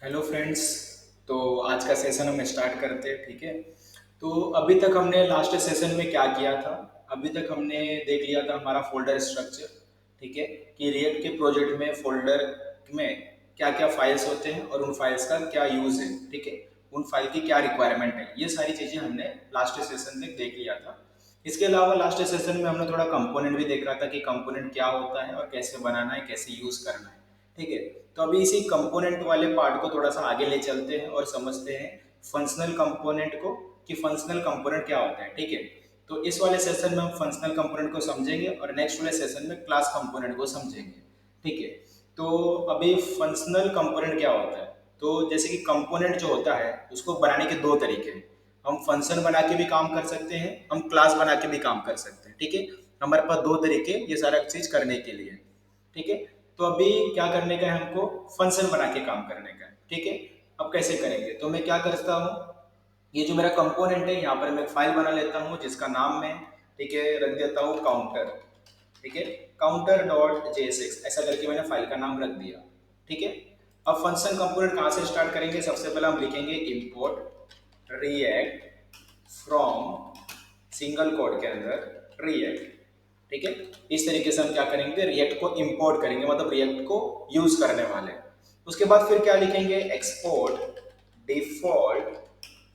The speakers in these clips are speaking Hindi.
Hello friends. तो आज का सेशन हम स्टार्ट करते हैं, ठीक है। तो अभी तक हमने लास्ट सेशन में क्या किया था। अभी तक हमने देख लिया था हमारा फोल्डर स्ट्रक्चर, ठीक है, कि रिएक्ट के प्रोजेक्ट में फोल्डर में क्या क्या फाइल्स होते हैं और उन फाइल्स का क्या यूज़ है, ठीक है, उन फाइल की क्या रिक्वायरमेंट है, ये सारी चीज़ें हमने लास्ट सेशन में देख लिया था। इसके अलावा लास्ट सेशन में हमने थोड़ा कंपोनेंट भी देखा था कि कंपोनेंट क्या होता है और कैसे बनाना है, कैसे यूज़ करना है, ठीक है। तो अभी इसी कंपोनेंट वाले पार्ट को थोड़ा सा आगे ले चलते हैं और समझते हैं फंक्शनल कंपोनेंट को, कि फंक्शनल कंपोनेंट क्या होता है, ठीक है। तो इस वाले सेशन में हम फंक्शनल कंपोनेंट को समझेंगे और नेक्स्ट वाले सेशन में क्लास कंपोनेंट को समझेंगे, ठीक है। तो अभी फंक्शनल कंपोनेंट क्या होता है। तो जैसे कि कंपोनेंट जो होता है उसको बनाने के दो तरीके हैं। हम फंक्शन बना के भी काम कर सकते हैं, हम क्लास बना के भी काम कर सकते हैं, ठीक है। हमारे पास दो तरीके ये सारा चीज करने के लिए, ठीक है। तो अभी क्या करने का है, हमको फंक्शन बना के काम करने का है, ठीक है। अब कैसे करेंगे, तो मैं क्या करता हूँ, ये जो मेरा कंपोनेंट है यहाँ पर मैं फाइल बना लेता हूँ जिसका नाम मैं, ठीक है, रख देता हूँ काउंटर, ठीक है। काउंटर डॉट JSX ऐसा करके मैंने फाइल का नाम रख दिया, ठीक है। अब फंक्शन कंपोनेंट कहाँ से स्टार्ट करेंगे, सबसे पहले हम लिखेंगे import react from single code के अंदर रिएक्ट, ठीक है। इस तरीके से हम क्या करेंगे, रिएक्ट को इंपोर्ट करेंगे, मतलब रिएक्ट को यूज करने वाले। उसके बाद फिर क्या लिखेंगे, export default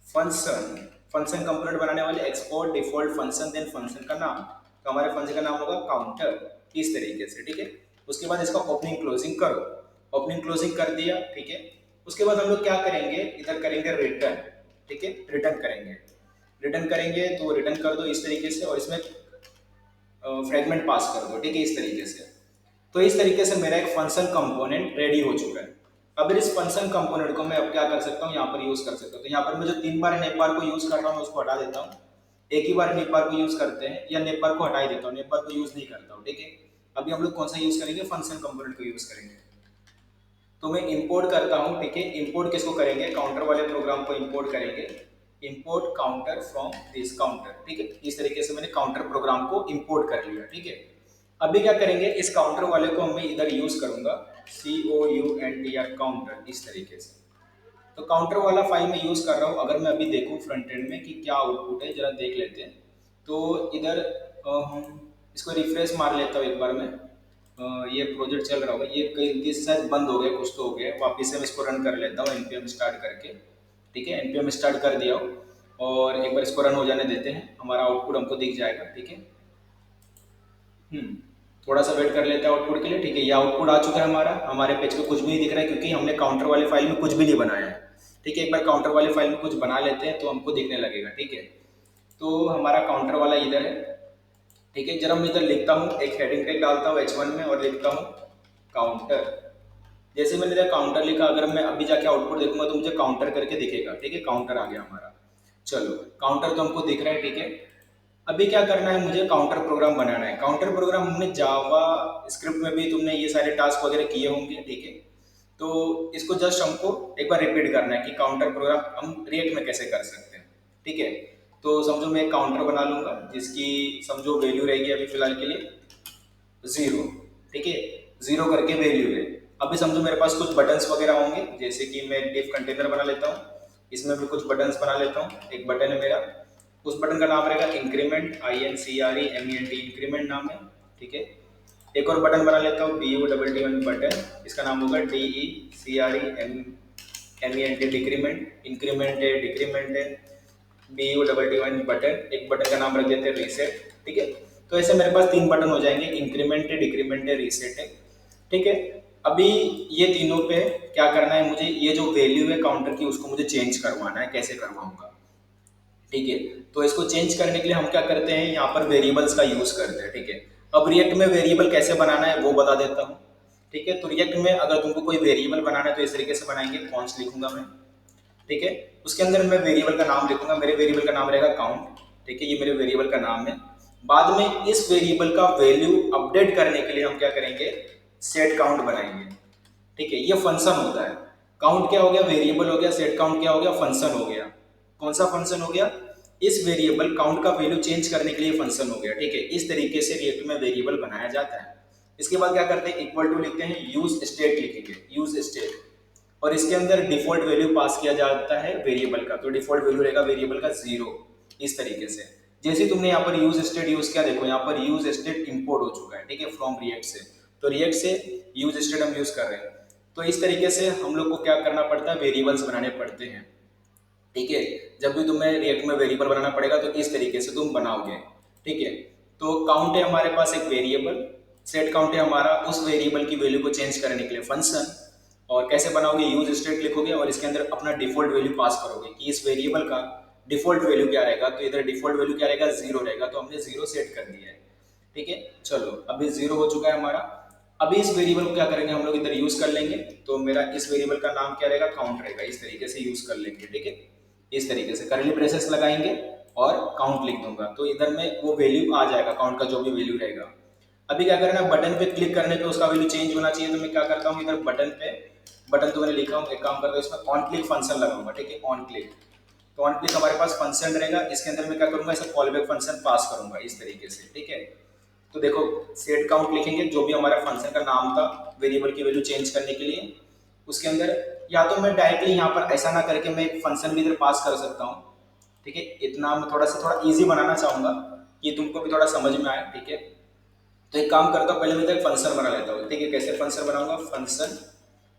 function, function component बनाने वाले export default function, then function का नाम, तो हमारे फंक्शन का नाम होगा काउंटर, इस तरीके से, ठीक है। उसके बाद इसका ओपनिंग क्लोजिंग करो, ओपनिंग क्लोजिंग कर दिया, ठीक है। उसके बाद हम लोग क्या करेंगे, इधर करेंगे रिटर्न, ठीक है, रिटर्न करेंगे। रिटर्न करेंगे तो रिटर्न कर दो इस तरीके से और इसमें फ्रेगमेंट पास कर दो, ठीक है, इस तरीके से। तो इस तरीके से मेरा एक फंक्शन कंपोनेंट रेडी हो चुका है। अब इस फंक्शन कंपोनेंट को मैं अब क्या कर सकता हूँ, यहाँ पर यूज कर सकता हूँ। तो यहाँ पर मैं जो 3 बार नेप बार को यूज कर रहा हूँ उसको हटा देता हूँ। एक ही बार नेप बार को यूज करते हैं, या नेप बार को हटा ही देता हूँ, नेप बार को यूज नहीं करता हूँ, ठीक है। अभी हम लोग कौन सा यूज करेंगे, फंक्शन कंपोनेंट को यूज करेंगे। तो मैं इंपोर्ट करता हूँ, ठीक है। इंपोर्ट किसको करेंगे, काउंटर वाले प्रोग्राम को इंपोर्ट करेंगे। Import counter from this counter, ठीक है। इस तरीके से मैंने काउंटर प्रोग्राम को इंपोर्ट कर लिया, ठीक है। अभी क्या करेंगे, इस काउंटर वाले को मैं इधर यूज करूंगा, COUNTR काउंटर, इस तरीके से। तो काउंटर वाला फाइल मैं यूज कर रहा हूँ। अगर मैं अभी देखूँ फ्रंट एंड में कि क्या आउटपुट है, जरा देख लेते हैं। तो इधर हम इसको रिफ्रेश मार लेता हूँ एक बार में। ये प्रोजेक्ट चल रहा होगा, ये कहीं शायद बंद हो गया, कुछ तो हो गया, वापिस से मैं इसको रन कर लेता हूँ npm स्टार्ट करके, ठीक है। npm स्टार्ट कर दिया हो और एक बार इसको रन हो जाने देते हैं, हमारा आउटपुट हमको दिख जाएगा, ठीक है। हम्म थोड़ा सा वेट कर लेते हैं आउटपुट के लिए, ठीक है। ये आउटपुट आ चुका है हमारा, हमारे पेज पे कुछ भी नहीं दिख रहा है क्योंकि हमने काउंटर वाली फाइल में कुछ भी नहीं बनाया है, ठीक है। एक बार काउंटर वाली फाइल में कुछ बना लेते हैं तो हमको दिखने लगेगा, ठीक है। तो हमारा काउंटर वाला इधर है, ठीक है। जरा मैं इधर लिखता हूँ, एक हेडिंग टैग डालता हूँ H1 में और लिखता हूँ काउंटर। जैसे मैंने इधर काउंटर लिखा, अगर मैं अभी जाके आउटपुट देखूंगा तो मुझे काउंटर करके दिखेगा, ठीक है। काउंटर आ गया हमारा। चलो, काउंटर तो हमको दिख रहा है, ठीक है। अभी क्या करना है, मुझे काउंटर प्रोग्राम बनाना है। काउंटर प्रोग्राम हमने जावा स्क्रिप्ट में भी तुमने ये सारे टास्क वगैरह किए होंगे, ठीक है। तो इसको जस्ट हमको एक बार रिपीट करना है कि काउंटर प्रोग्राम हम रिएक्ट में कैसे कर सकते हैं, ठीक है। तो समझो मैं एक काउंटर बना लूंगा जिसकी समझो वैल्यू रहेगी अभी फिलहाल के लिए 0, ठीक है। 0 करके वैल्यू है। अभी समझो मेरे पास कुछ बटन्स वगैरह होंगे, जैसे कि मैं डिफ कंटेनर बना लेता हूँ, इसमें भी कुछ बटन्स बना लेता हूँ। एक बटन है मेरा, उस बटन का नाम रहेगा इंक्रीमेंट, INCREMENT, इंक्रीमेंट नाम है, ठीक है। एक और बटन बना लेता हूँ, DUDDN बटन, इसका नाम होगा DECREMENT, डिक्रीमेंट, इंक्रीमेंट है, डिक्रीमेंट है, BUDDN बटन। एक बटन का नाम रख देते हैं रीसेट, ठीक है। तो ऐसे मेरे पास 3 बटन हो जाएंगे, इंक्रीमेंट है, डिक्रीमेंट है, रीसेट है, ठीक है। अभी ये तीनों पे क्या करना है मुझे, ये जो वैल्यू है काउंटर की उसको मुझे चेंज करवाना है। कैसे करवाऊंगा, ठीक है। तो इसको चेंज करने के लिए हम क्या करते हैं, यहाँ पर वेरिएबल्स का यूज करते हैं, ठीक है। अब रिएक्ट में वेरिएबल कैसे बनाना है वो बता देता हूँ, ठीक है। तो रिएक्ट में अगर तुमको कोई वेरिएबल बनाना है तो इस तरीके से बनाएंगे, कॉन्स लिखूंगा मैं, ठीक है। उसके अंदर मैं वेरिएबल का नाम लिखूंगा, मेरे वेरिएबल का नाम रहेगा काउंट, ठीक है। ये मेरे वेरिएबल का नाम है। बाद में इस वेरिएबल का वैल्यू अपडेट करने के लिए हम क्या करेंगे, सेट काउंट बनाएंगे, ठीक है। ये फंक्शन होता है। काउंट क्या हो गया, वेरिएबल हो गया, सेट काउंट क्या हो गया, फंक्शन हो गया। कौन सा फंक्शन हो गया, इस वेरिएबल काउंट का वैल्यू चेंज करने के लिए फंक्शन हो गया, ठीक है। इस तरीके से रिएक्ट में वेरिएबल बनाया जाता है। इसके बाद क्या करते हैं, इक्वल टू लिखते हैं, यूज स्टेट लिखेंगे, यूज स्टेट। और इसके अंदर डिफॉल्ट वैल्यू पास किया जाता है वेरिएबल का, तो डिफॉल्ट वैल्यू रहेगा वेरिएबल का 0। इस तरीके से जैसे तुमने यहाँ पर यूज स्टेट यूज किया, देखो यहाँ पर यूज स्टेट इंपोर्ट हो चुका है, ठीक है, फ्रॉम रिएक्ट से, तो रिएक्ट से यूज स्टेट हम यूज कर रहे हैं। तो इस तरीके से हम लोग को क्या करना पड़ता है, वेरिएबल्स बनाने पड़ते हैं, ठीक है। जब भी तुम्हें रिएक्ट में वेरिएबल बनाना पड़ेगा तो इस तरीके से तुम बनाओगे, ठीक है। तो काउंट है हमारे पास एक वेरिएबल, सेट काउंट है हमारा उस वेरिएबल की वैल्यू को चेंज करने के लिए फंक्शन। और कैसे बनाओगे, यूज स्टेट लिखोगे और इसके अंदर अपना डिफॉल्ट वैल्यू पास करोगे कि इस वेरिएबल का डिफॉल्ट वैल्यू क्या रहेगा, तो इधर डिफॉल्ट वैल्यू क्या रहेगा, 0 रहेगा, तो हमने 0 सेट कर दिया है, ठीक है। चलो अभी 0 हो चुका है हमारा। अभी इस वेरिएबल को क्या करेंगे, हम लोग इधर यूज कर लेंगे, तो मेरा इस वेरिएबल का नाम क्या रहेगा, काउंट रहेगा, इस तरीके से यूज कर लेंगे, ठीक है। इस तरीके से करली ब्रेसेस लगाएंगे और काउंट लिख दूंगा, तो इधर में वो वैल्यू आ जाएगा, काउंट का जो भी वैल्यू रहेगा। अभी क्या करना है, बटन पे क्लिक करने पे उसका वैल्यू चेंज होना चाहिए, तो मैं क्या करता हूँ, इधर बटन पे, बटन तो मैंने लिखा हूँ, एक काम करता हूँ इसमें ऑन क्लिक फंक्शन लगाऊंगा, ठीक है, ऑन क्लिक। तो ऑन क्लिक हमारे पास फंक्शन रहेगा, इसके अंदर मैं क्या करूंगा, इसे कॉल बैक फंक्शन पास करूंगा इस तरीके से, ठीक है। तो देखो सेट काउंट लिखेंगे, जो भी हमारा फंक्शन का नाम था वेरिएबल की वैल्यू चेंज करने के लिए, उसके अंदर या तो मैं डायरेक्टली यहाँ पर ऐसा ना करके मैं एक फंक्शन भी इधर पास कर सकता हूँ, ठीक है। इतना मैं थोड़ा इजी बनाना चाहूंगा कि तुमको भी थोड़ा समझ में आए, ठीक है। तो एक काम करता हूँ, पहले मैं तो एक फंक्शन बना लेता हूँ, ठीक है। कैसे फंक्शन बनाऊंगा, फंक्शन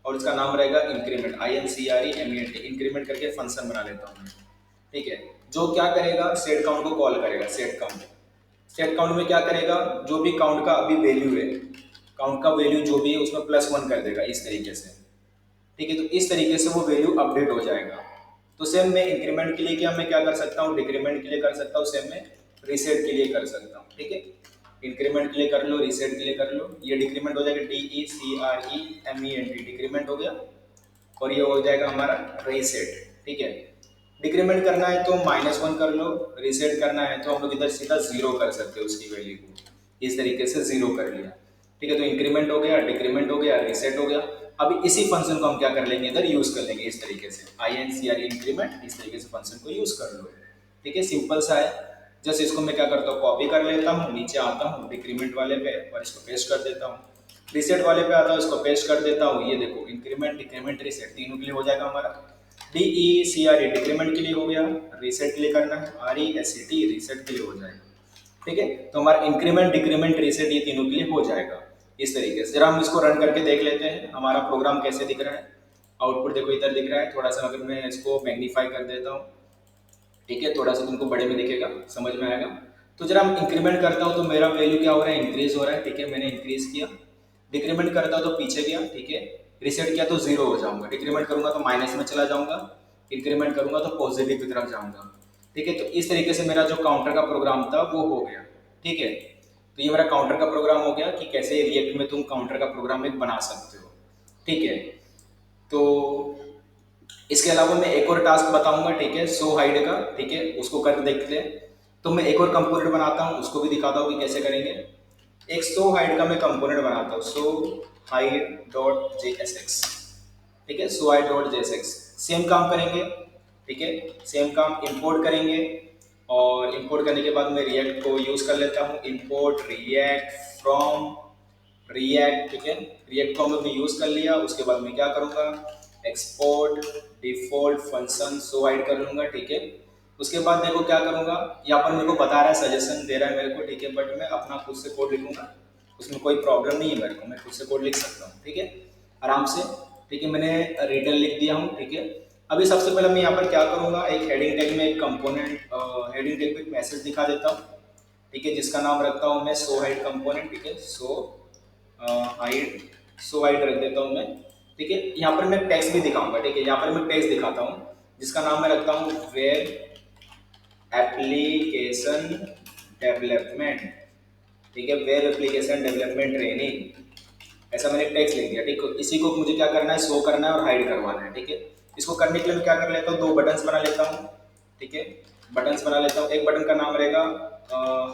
और इसका नाम रहेगा इंक्रीमेंट, INCREMENT, इंक्रीमेंट करके फंक्शन बना लेता हूँ मैं, ठीक है। जो क्या करेगा, सेट काउंट को कॉल करेगा, सेट काउंट, सेट काउंट में क्या करेगा, जो भी काउंट का अभी वैल्यू है, काउंट का वैल्यू जो भी है उसमें +1 कर देगा इस तरीके से, ठीक है। तो इस तरीके से वो वैल्यू अपडेट हो जाएगा। तो सेम मैं इंक्रीमेंट के लिए क्या मैं क्या कर सकता हूँ, डिक्रीमेंट के लिए कर सकता हूँ, सेम मैं रीसेट के लिए कर सकता हूँ, ठीक है। इंक्रीमेंट के लिए कर लो, रीसेट के लिए कर लो, ये डिक्रीमेंट हो जाएगा DECREMENT, डिक्रीमेंट हो गया, और ये हो जाएगा हमारा रीसेट, ठीक है। डिक्रीमेंट करना है तो -1 कर लो, रीसेट करना है तो हम लोग इधर सीधा 0 कर सकते हैं उसकी वैल्यू को, इस तरीके से 0 कर लिया, ठीक है। तो इंक्रीमेंट हो गया, डिक्रीमेंट हो गया, रीसेट हो गया। अभी इसी फंक्शन को हम क्या कर लेंगे, इधर यूज कर लेंगे इस तरीके से, INCRE इंक्रीमेंट, इस तरीके से फंक्शन को यूज कर लो, ठीक है। सिंपल सा है। जस्ट इसको मैं क्या करता हूँ, कॉपी कर लेता हूँ, नीचे आता हूँ डिक्रीमेंट वाले पे और इसको पेस्ट कर देता हूँ, रीसेट वाले पे आता हूँ, इसको पेस्ट कर देता हूँ, ये देखो इंक्रीमेंट डिक्रीमेंट रीसेट तीनों के लिए हो जाएगा हमारा। DECRE डिक्रीमेंट के लिए हो गया, रीसेट के लिए करना है, RESET रीसेट के लिए हो जाएगा, ठीक है। तो हमारा इंक्रीमेंट डिक्रीमेंट रीसेट ये तीनों के लिए हो जाएगा इस तरीके से। जरा हम इसको रन करके देख लेते हैं हमारा प्रोग्राम कैसे दिख रहा है। आउटपुट देखो इधर दिख रहा है, थोड़ा सा अगर मैं इसको मैग्नीफाई कर देता हूँ, ठीक है, थोड़ा सा तुमको बड़े में दिखेगा, समझ में आएगा। तो जरा हम इंक्रीमेंट करता हूँ तो मेरा वैल्यू क्या हो रहा है, इंक्रीज हो रहा है, ठीक है, मैंने इंक्रीज किया। डिक्रीमेंट करता हूँ तो पीछे गया, ठीक है। रिसेट किया तो 0 हो जाऊंगा, डिक्रीमेंट करूंगा तो माइनस में चला जाऊंगा, इंक्रीमेंट करूंगा तो पॉजिटिव की तरफ जाऊंगा, ठीक है। तो इस तरीके से मेरा जो काउंटर का प्रोग्राम था वो हो गया, ठीक है। तो ये मेरा काउंटर का प्रोग्राम हो गया कि कैसे रिएक्ट में तुम काउंटर का प्रोग्राम एक बना सकते हो, ठीक है। तो इसके अलावा मैं एक और टास्क बताऊंगा, ठीक है, शो हाइड का, ठीक है, उसको करके देखते हैं। तो मैं एक और कंपोनेंट बनाता हूँ, उसको भी दिखाता हूँ कि कैसे करेंगे। एक शो हाइड का मैं कंपोनेंट बनाता हूँ, शो हाइड डॉट JSX, ठीक है, show hide dot JSX। Same काम करेंगे, ठीक है, सेम काम इंपोर्ट करेंगे, और इंपोर्ट करने के बाद मैं रिएक्ट को यूज कर लेता हूँ, इंपोर्ट रिएक्ट फ्रॉम रिएक्ट, ठीक है। रिएक्ट को हमने यूज कर लिया, उसके बाद मैं क्या करूंगा, export default function show hide कर लूंगा, ठीक है। उसके बाद देखो क्या करूंगा, यहाँ पर मेरे को बता रहा है, सजेशन दे रहा है मेरे को, ठीक है, बट मैं अपना खुद से कोड लिखूंगा, उसमें कोई प्रॉब्लम नहीं है मेरे को, मैं खुद से कोड लिख सकता हूँ, ठीक है, आराम से, ठीक है। मैंने रिटर्न लिख दिया हूँ, ठीक है। अभी सबसे पहले मैं यहाँ पर क्या करूंगा, एक हेडिंग टैग में एक कंपोनेंट, हेडिंग टैग में एक मैसेज दिखा देता हूँ, ठीक है, जिसका नाम रखता हूँ मैं शो हाइड कंपोनेंट, ठीक है, हाइड शो हाइड रख देता हूँ मैं, ठीक है। यहाँ पर मैं टेक्स्ट भी दिखाऊंगा, ठीक है, यहाँ पर मैं टेक्स्ट दिखाता हूँ जिसका नाम मैं रखता हूँ वेब एप्लीकेशन डेवलपमेंट, ठीक है, वेब एप्लीकेशन डेवलपमेंट ट्रेनिंग, ऐसा मैंने टेक्स्ट लिख दिया, ठीक है। इसी को मुझे क्या करना है, शो करना है और हाइड करवाना है, ठीक है। इसको करने के लिए मैं क्या कर लेता हूँ, दो बटन्स बना लेता हूँ, ठीक है, बटन्स बना लेता हूँ। एक बटन का नाम रहेगा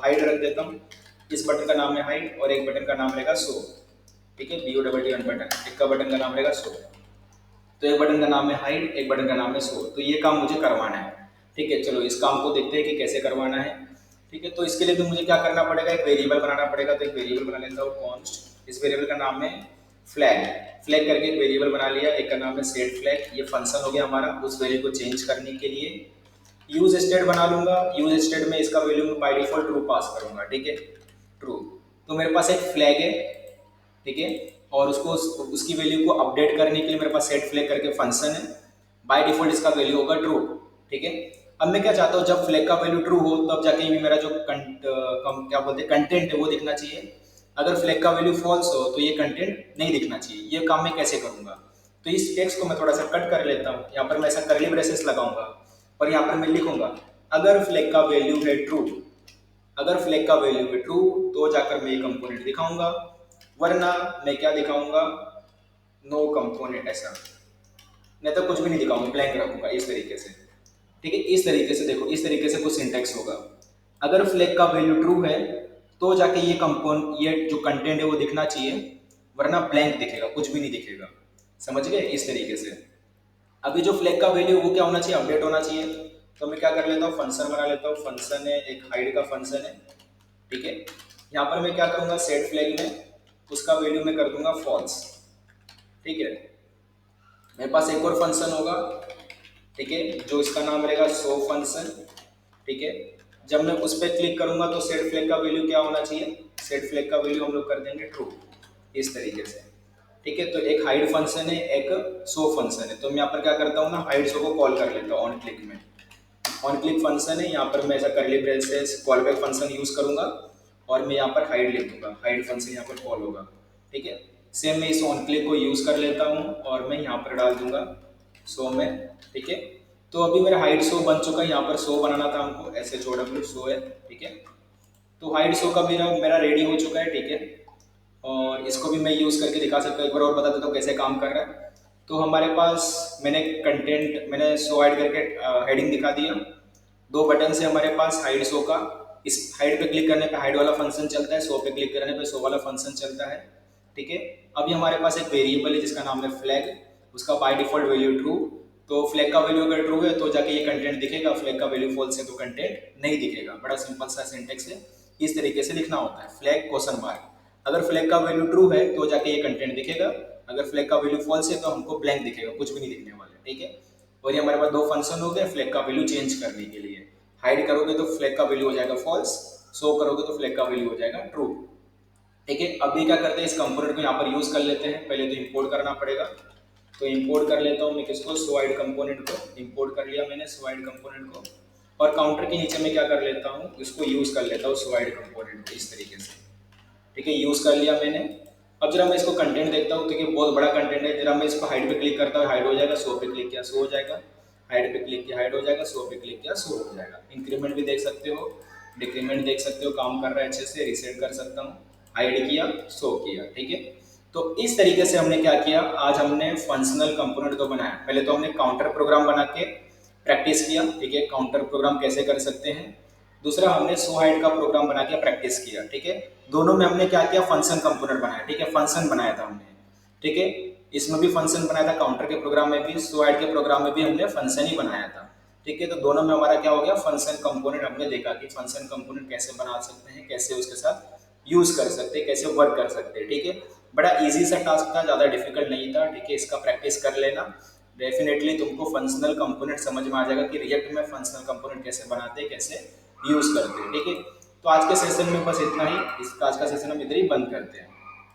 हाइड रख देता हूँ, इस बटन का नाम है हाइड, और एक बटन का नाम रहेगा शो, ठीक है, BOTT बटन, एक का बटन का नाम रहेगा शो। तो एक बटन का नाम है हाइड, एक बटन का नाम है शो, तो ये काम मुझे करवाना है, ठीक है। चलो इस काम को देखते हैं कि कैसे करवाना है, ठीक है। तो इसके लिए भी मुझे क्या करना पड़ेगा, एक वेरिएबल बनाना पड़ेगा, तो एक वेरिएबल बना लेता हूँ कॉन्स्ट, इस वेरिएबल का नाम है फ्लैग फ्लैग करके एक वेरिएबल बना लिया, एक का नाम है सेट फ्लैग, ये फंक्शन हो गया हमारा उस वैल्यू को चेंज करने के लिए। यूज स्टेट बना लूंगा, यूज स्टेट में इसका वैल्यू मैं बाय डिफॉल्ट ट्रू पास करूंगा, ठीक है, ट्रू। तो मेरे पास एक फ्लैग है, ठीक है, और उसकी वैल्यू को अपडेट करने के लिए मेरे पास सेट फ्लैग करके फंक्शन है, बाय डिफॉल्ट इसका वैल्यू होगा ट्रू, ठीक है। अब मैं क्या चाहता हूँ, जब फ्लैग का वैल्यू ट्रू हो तब जाके भी मेरा जो क्या बोलते हैं कंटेंट है वो दिखना चाहिए। अगर फ्लैग का वैल्यू फॉल्स हो तो ये कंटेंट नहीं दिखना चाहिए। ये काम मैं कैसे करूंगा, तो इस टेक्स्ट को मैं थोड़ा सा कट कर लेता हूँ, यहाँ पर मैं ऐसा करली ब्रेसेस लगाऊंगा और यहाँ पर मैं लिखूंगा अगर फ्लैग का वैल्यू है ट्रू, अगर फ्लैग का वैल्यू है ट्रू तो जाकर मैं ये कंपोनेंट दिखाऊंगा, वरना मैं क्या दिखाऊंगा, नो कंपोनेंट, ऐसा नहीं तो कुछ भी नहीं दिखाऊंगा, ब्लैंक रखूंगा इस तरीके से, ठीक है। इस तरीके से देखो, इस तरीके से कुछ सिंटेक्स होगा। अगर फ्लैग का वैल्यू ट्रू है तो जाके ये जो कंटेंट है वो दिखना चाहिए, वरना ब्लैंक दिखेगा, कुछ भी नहीं दिखेगा, समझ गए, इस तरीके से। अभी जो फ्लैग का वैल्यू वो क्या होना चाहिए, अपडेट होना चाहिए। तो मैं क्या कर लेता हूँ, फंक्शन बना लेता हूँ, फंक्शन है एक हाइड का फंक्शन है, ठीक है। यहाँ पर मैं क्या करूँगा, सेट फ्लैग में उसका वैल्यू मैं कर दूंगा फॉल्स, ठीक है। मेरे पास एक और फंक्शन होगा, ठीक है, जो इसका नाम रहेगा शो फंक्शन, ठीक है। जब मैं उस पर क्लिक करूंगा तो सेट फ्लैग का वैल्यू क्या होना चाहिए, सेट फ्लैग का वैल्यू हम लोग कर देंगे ट्रू, इस तरीके से, ठीक है। तो एक हाइड फंक्शन है, एक शो फंक्शन है, तो मैं यहाँ पर क्या करता हूँ ना, हाइड शो को कॉल कर लेता हूँ ऑन क्लिक में, ऑन क्लिक फंक्शन है, यहाँ पर मैं ऐसा करली braces call back function use करूंगा और मैं यहाँ पर हाइड लिख दूंगा, हाइड फंक्शन यहाँ पर कॉल होगा, ठीक है। सेम मैं इस ऑन क्लिक को यूज कर लेता हूँ और मैं यहाँ पर डाल दूंगा शो में, ठीक है। तो अभी मेरा हाइड शो बन चुका है, यहाँ पर शो बनाना था हमको, ऐसे SHOW शो है, ठीक है। तो हाइड शो का मेरा रेडी हो चुका है, ठीक है। और इसको भी मैं यूज करके दिखा सकता हूँ, एक बार और बता देता हूँ कैसे काम कर रहा है। तो हमारे पास मैंने शो ऐड करके हेडिंग दिखा दिया, दो बटन से हमारे पास हाइड शो का, इस हाइड पे क्लिक करने पे हाइड वाला फंक्शन चलता है, शो पे क्लिक करने पे शो वाला फंक्शन चलता है, ठीक है। अभी हमारे पास एक वेरिएबल है जिसका नाम है फ्लैग, उसका बाय डिफॉल्ट वैल्यू ट्रू, तो फ्लैग का वैल्यू अगर ट्रू है तो जाके ये कंटेंट दिखेगा, फ्लैग का वैल्यू फॉल्स है तो कंटेंट नहीं दिखेगा। बड़ा सिंपल सा सिंटेक्स है, इस तरीके से लिखना होता है, फ्लैग क्वेश्चन मार्क। अगर फ्लैग का वैल्यू ट्रू है तो जाके ये कंटेंट दिखेगा, अगर फ्लैग का वैल्यू फॉल्स है तो हमको ब्लैंक दिखेगा, कुछ भी नहीं दिखने वाला, ठीक है। और ये हमारे पास दो फंक्शन हो गए फ्लैग का वैल्यू चेंज करने के लिए। हाइड करोगे तो फ्लैग का वैल्यू हो जाएगा फॉल्स, शो करोगे तो फ्लैग का वैल्यू हो जाएगा ट्रू, ठीक है। अभी क्या करते हैं, इस कंपोनेंट को यहाँ पर यूज कर लेते हैं, पहले तो इंपोर्ट करना पड़ेगा। तो इंपोर्ट कर लेता हूँ मैं किसको, SHOWHIDE कंपोनेंट को इंपोर्ट कर लिया मैंने, SHOWHIDE कंपोनेंट को। और काउंटर के नीचे मैं क्या कर लेता हूँ, इसको यूज कर लेता हूँ SHOWHIDE कंपोनेंट को, इस तरीके से, ठीक है, यूज कर लिया मैंने। अब जरा मैं इसको कंटेंट देखता हूँ, क्योंकि बहुत बड़ा कंटेंट है। जरा मैं इसको हाइड पे क्लिक करता हूँ, हाइड हो जाएगा, शो पे क्लिक किया शो हो जाएगा, हाइड पे क्लिक किया हाइड हो जाएगा, शो पे क्लिक किया शो हो जाएगा। इंक्रीमेंट भी देख सकते हो, डिक्रीमेंट देख सकते हो, काम कर रहा है अच्छे से, रीसेट कर सकता हूँ, हाइड किया शो किया, ठीक है। तो इस तरीके से हमने क्या किया, आज हमने फंक्शनल कंपोनेंट को बनाया। पहले तो हमने काउंटर प्रोग्राम बना के प्रैक्टिस किया, ठीक है, काउंटर प्रोग्राम कैसे कर सकते हैं। दूसरा हमने SHOWHIDE का प्रोग्राम बना के प्रैक्टिस किया, ठीक है। दोनों में हमने क्या किया, फंक्शन कंपोनेंट बनाया, ठीक है, फंक्शन बनाया था हमने, ठीक है। इसमें भी फंक्शन बनाया था, काउंटर के प्रोग्राम में भी, SHOWHIDE के प्रोग्राम में भी हमने फंक्शन ही बनाया था, ठीक है। तो दोनों में हमारा क्या हो गया, फंक्शन कंपोनेंट हमने देखा कि फंक्शन कंपोनेंट कैसे बना सकते हैं, कैसे उसके साथ यूज कर सकते हैं, कैसे वर्क कर सकते हैं, ठीक है। बड़ा इजी सा टास्क था, ज़्यादा डिफिकल्ट नहीं था, ठीक है। इसका प्रैक्टिस कर लेना, डेफिनेटली तुमको फंक्शनल कंपोनेंट समझ में आ जाएगा कि रिएक्ट में फंक्शनल कंपोनेंट कैसे बनाते हैं, कैसे यूज करते हैं, ठीक है। तो आज के सेशन में बस इतना ही, इसका आज का सेशन हम इधर ही बंद करते हैं।